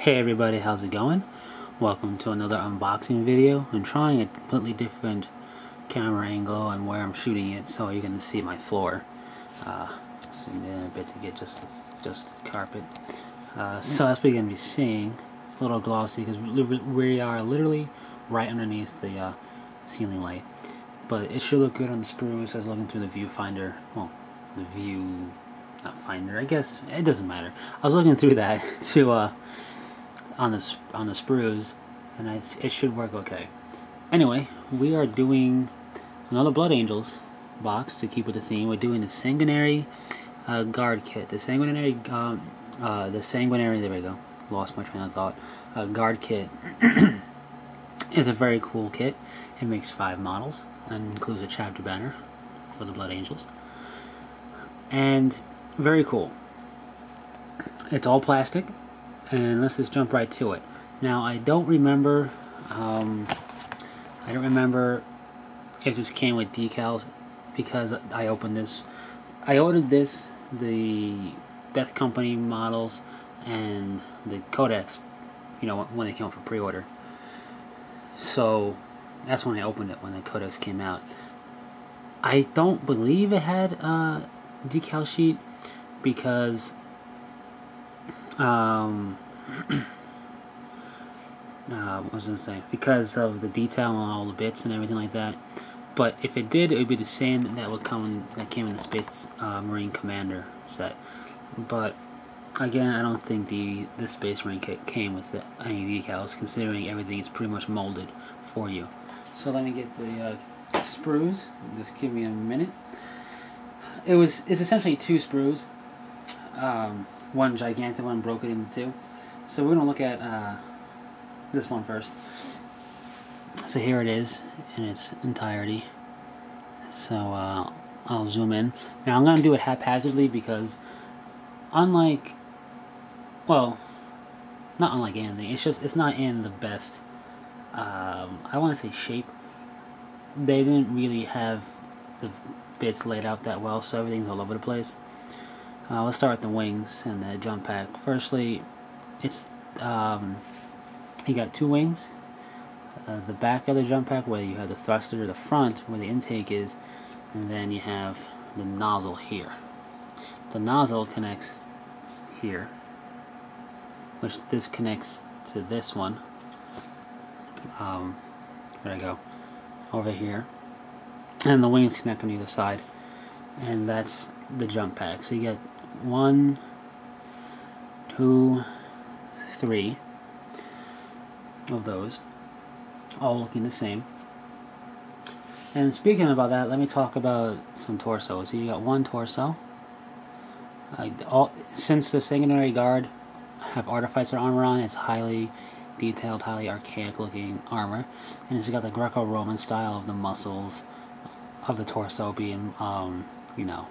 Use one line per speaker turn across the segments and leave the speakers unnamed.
Hey everybody, how's it going? Welcome to another unboxing video. I'm trying a completely different camera angle and where I'm shooting it, so you're going to see my floor. So in a bit to get just the carpet. So that's what you're going to be seeing. It's a little glossy because we are literally right underneath the ceiling light. But it should look good on the sprues. I was looking through the viewfinder. Well, the view... not finder, I guess. It doesn't matter. I was looking through that to... on the sprues, and it should work okay. Anyway, we are doing another Blood Angels box to keep with the theme. We're doing the Sanguinary guard kit. The Sanguinary, there we go. Lost my train of thought. Guard kit is a very cool kit. It makes 5 models and includes a chapter banner for the Blood Angels. And very cool. It's all plastic. And let's just jump right to it. Now I don't remember if this came with decals, because I ordered the Death Company models and the Codex, you know, when they came out for pre-order. So that's when I opened it, when the Codex came out. I don't believe it had a decal sheet because what was I gonna say? Because of the detail on all the bits and everything like that. But if it did, it would be the same that came in the Space Marine Commander set. But again, I don't think the Space Marine kit came with any decals, considering everything is pretty much molded for you. So let me get the sprues. Just give me a minute. It's essentially 2 sprues. One gigantic one, broke it into 2. So we're going to look at this one first. So here it is in its entirety. So I'll zoom in. Now I'm going to do it haphazardly because unlike, well, not unlike anything, it's not in the best, I want to say shape. They didn't really have the bits laid out that well, so everything's all over the place. Let's start with the wings and the jump pack. Firstly, it's you got 2 wings. The back of the jump pack, where you have the thruster, the front where the intake is, and then you have the nozzle here. The nozzle connects here, which this connects to this one. Where'd I go? Over here, and the wings connect on either side, and that's the jump pack. So you get 1, 2, 3 of those, all looking the same. And speaking about that, let me talk about some torsos. So you got 1 torso. Since the Sanguinary Guard have artificer armor on, it's highly detailed, highly archaic looking armor, and it's got the Greco-Roman style of the muscles of the torso being, you know,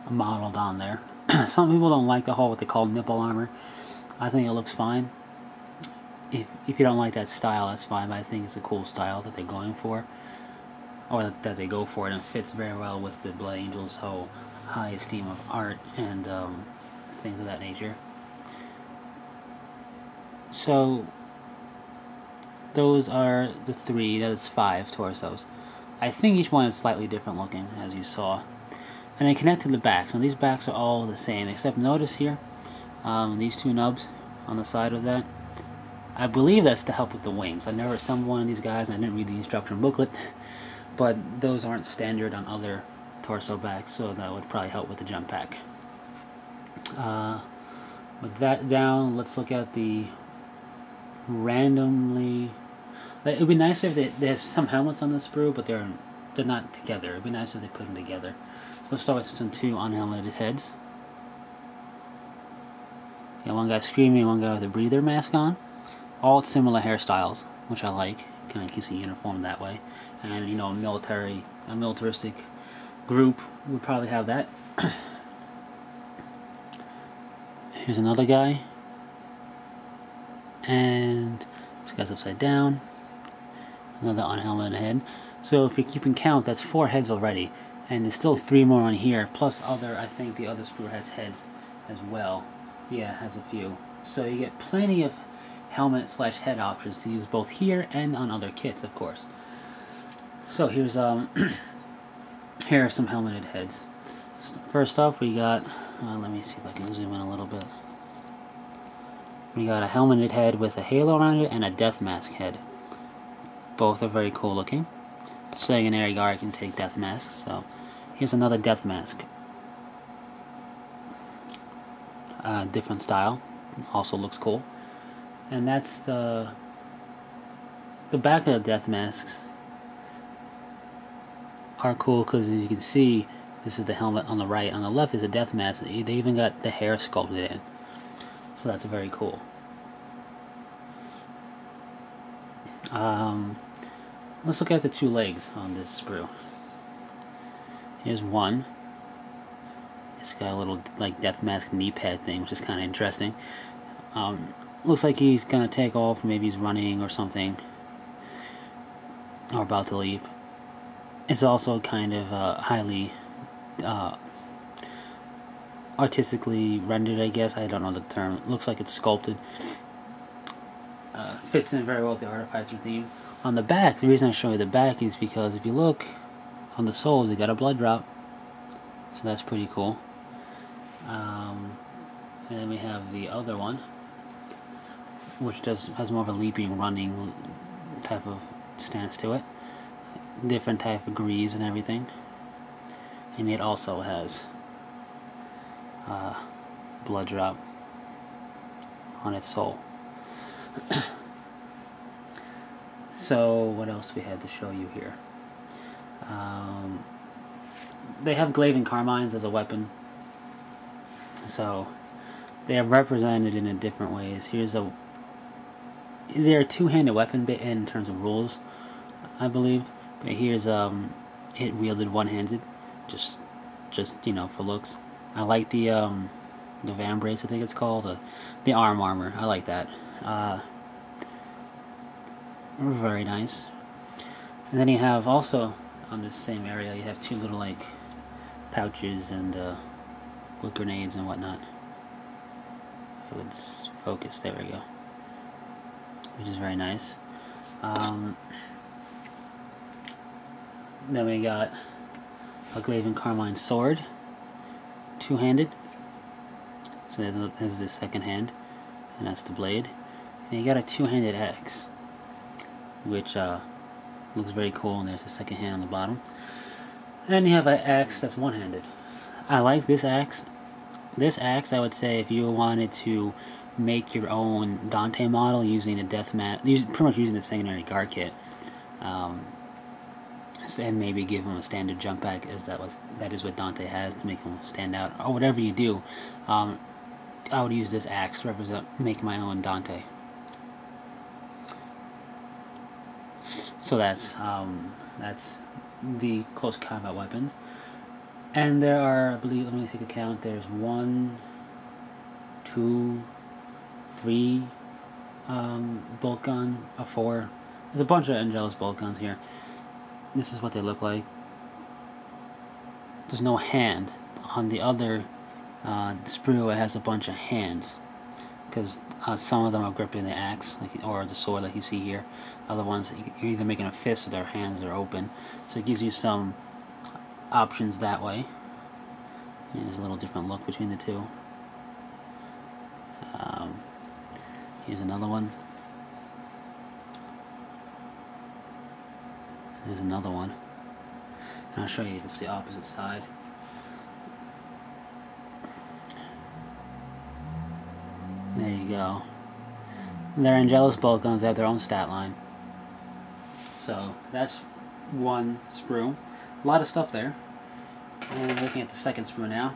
modeled on there. Some people don't like the whole what they call nipple armor. I think it looks fine. If you don't like that style, that's fine, but I think it's a cool style that they're going for, or that they go for it, and it fits very well with the Blood Angels' whole high esteem of art and things of that nature. So those are the 3, that is 5 torsos. I think each one is slightly different looking, as you saw. And they connect to the backs. Now these backs are all the same, except notice here, these 2 nubs on the side of that. I believe that's to help with the wings. I never assembled one of these guys, and I didn't read the instruction booklet, but those aren't standard on other torso backs, so that would probably help with the jump pack. With that down, let's look at the randomly... It would be nicer if there's some helmets on the sprue, but they're not together. It would be nice if they put them together. So let's start with some 2 unhelmeted heads. Yeah, one guy screaming, one guy with a breather mask on. All similar hairstyles, which I like. Kind of keeps it uniform that way. And you know, a militaristic group would probably have that. Here's another guy. And this guy's upside down. Another unhelmeted head. So if you can count, that's 4 heads already. And there's still 3 more on here, plus other, I think the other sprue has heads as well. Yeah, it has a few. So you get plenty of helmet slash head options to use both here and on other kits, of course. So here's here are some helmeted heads. First off, we got let me see if I can zoom in a little bit. We got a helmeted head with a halo around it and a death mask head. Both are very cool looking. Sanguinary guard can take death masks, so here's another death mask. Different style, also looks cool. And that's the back of the death masks are cool because, as you can see, this is the helmet on the right. On the left is a death mask. They even got the hair sculpted in, so that's very cool. Let's look at the two legs on this sprue. Here's one. It's got a little like death mask knee pad thing, which is kind of interesting. Looks like he's gonna take off. Maybe he's running or something, or about to leap. It's also kind of highly artistically rendered, I guess. I don't know the term. It looks like it's sculpted. Fits in very well with the Artificer theme. On the back, the reason I show you the back is because if you look on the soles, they got a blood drop, so that's pretty cool. And then we have the other one, which has more of a leaping, running type of stance to it. Different type of greaves and everything, and it also has blood drop on its sole. So what else do we have to show you here? They have glaive and carmines as a weapon, so they are represented in different ways. They're a two-handed weapon in terms of rules, I believe, but here's it wielded one-handed, just you know, for looks. I like the vambrace, I think it's called, the arm armor. I like that. Very nice. And then you have also on this same area, you have two little like pouches and with grenades and whatnot. If it would focus, there we go. Which is very nice. Then we got a glaive and carmine sword, two-handed. So there's the second hand, and that's the blade. And you got a two-handed axe, which looks very cool, and there's the second hand on the bottom. And then you have an axe that's one-handed. I like this axe. This axe, I would say, if you wanted to make your own Dante model using the death mat, pretty much using the Sanguinary guard kit, and maybe give him a standard jump back, as that is what Dante has to make him stand out, or whatever you do. I would use this axe to make my own Dante. So that's the close combat weapons. And there are, I believe, let me take a count, there's 1, 2, 3 bolt gun, a 4. There's a bunch of Angelus bolt guns here. This is what they look like. There's no hand. On the other sprue, it has a bunch of hands, because some of them are gripping the axe, or the sword, like you see here. Other ones, you're either making a fist or their hands are open. So it gives you some options that way. And there's a little different look between the two. Here's another one. There's another one. And I'll show you this, the opposite side. There you go. Their Angelus bolt guns have their own stat line. So that's one sprue. A lot of stuff there. And looking at the second sprue now.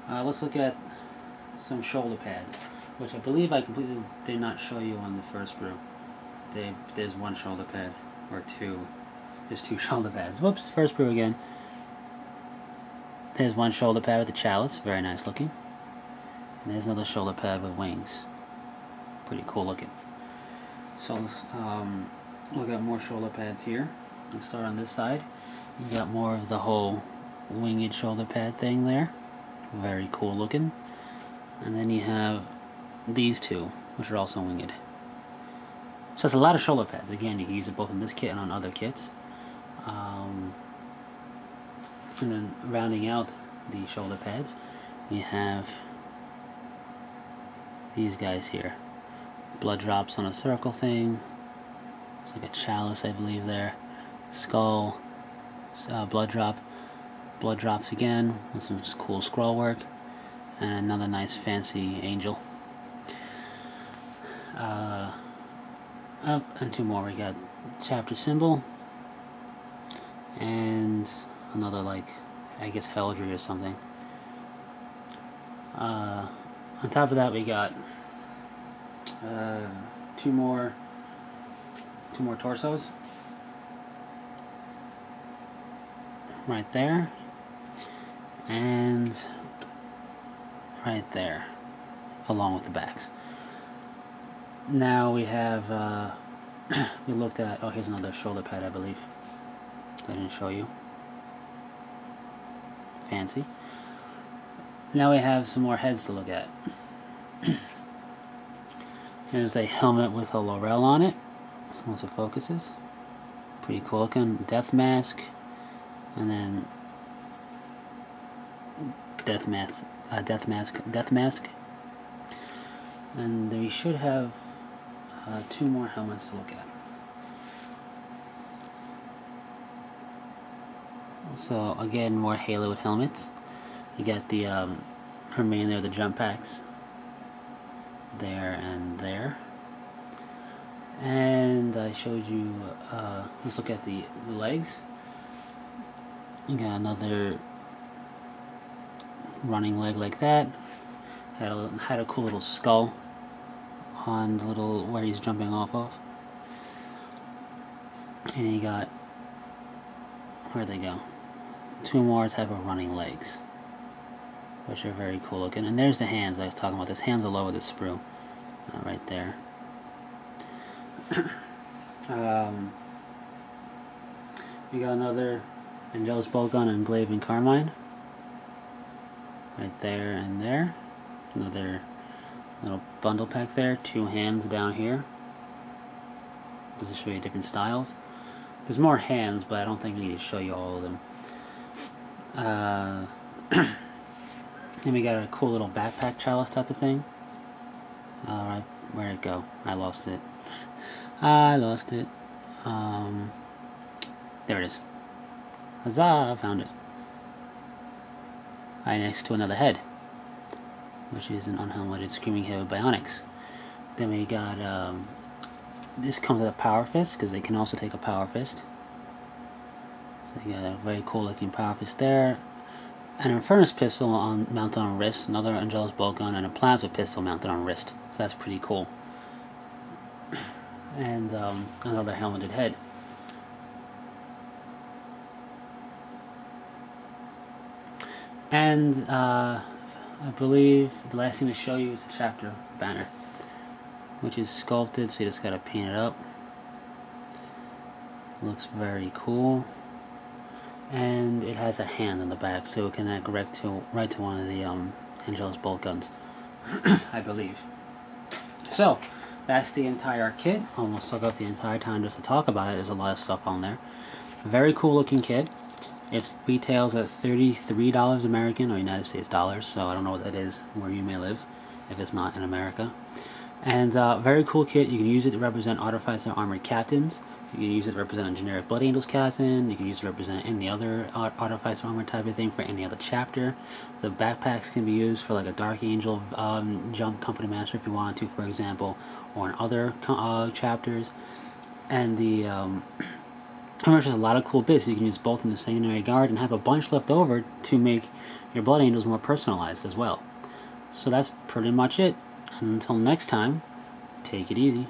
Let's look at some shoulder pads, which I believe I completely did not show you on the first sprue. There's one shoulder pad, or two. There's two shoulder pads. Whoops, first sprue again. There's one shoulder pad with a chalice, very nice looking. And there's another shoulder pad with wings. Pretty cool looking. So let's look at more shoulder pads here. Let's start on this side. You got more of the whole winged shoulder pad thing there. Very cool looking. And then you have these two, which are also winged. So that's a lot of shoulder pads. Again, you can use it both in this kit and on other kits. And then rounding out the shoulder pads, we have these guys here. Blood drops on a circle thing. It's like a chalice, I believe there. Skull, blood drop. Blood drops again with some cool scroll work. And another nice fancy angel. And two more. We got chapter symbol. And another, like, I guess heraldry or something. On top of that, we got two more torsos right there and right there, along with the backs. Now we have we looked at, oh, here's another shoulder pad, I believe. I didn't show you. Fancy. Now we have some more heads to look at. There's a helmet with a laurel on it. Once it focuses. Pretty cool looking. Death mask. And then death mask. And we should have two more helmets to look at. So again, more haloed helmets. You got the remain there, the jump packs there and there. And I showed you, let's look at the legs. You got another running leg like that. Had a cool little skull on the little, where he's jumping off of. And you got, where'd they go? Two more type of running legs, which are very cool looking. And there's the hands I was talking about. This hands all over the sprue, right there. We got another Angelus bolt gun and glaive and carmine, right there and there. Another little bundle pack there. Two hands down here. Just to show you different styles. There's more hands, but I don't think we need to show you all of them. Then we got a cool little backpack chalice type of thing. Alright, where'd it go? I lost it. There it is. Huzzah! I found it. Right next to another head, which is an unhelmeted screaming head with bionics. Then we got this comes with a power fist, because they can also take a power fist. So you got a very cool looking power fist there. An Infernus pistol mounted on wrist, another Angelus bolt gun, and a plasma pistol mounted on wrist. So that's pretty cool. And another helmeted head. And I believe the last thing to show you is the chapter banner, which is sculpted, so you just gotta paint it up. Looks very cool. And it has a hand on the back, so it can connect right to one of the Angelus bolt guns, I believe. So that's the entire kit. Almost took up the entire time just to talk about it. There's a lot of stuff on there. Very cool looking kit. It retails at $33 American or United States dollars, so I don't know what that is where you may live, if it's not in America. And very cool kit. You can use it to represent Artificer Armored Captains. You can use it to represent a generic Blood Angels captain. You can use it to represent any other Artificer Armor type of thing for any other chapter. The backpacks can be used for like a Dark Angel jump company master if you wanted to, for example, or in other chapters. And the there's a lot of cool bits. You can use both in the Sanguinary Guard and have a bunch left over to make your Blood Angels more personalized as well. So that's pretty much it. And until next time, take it easy.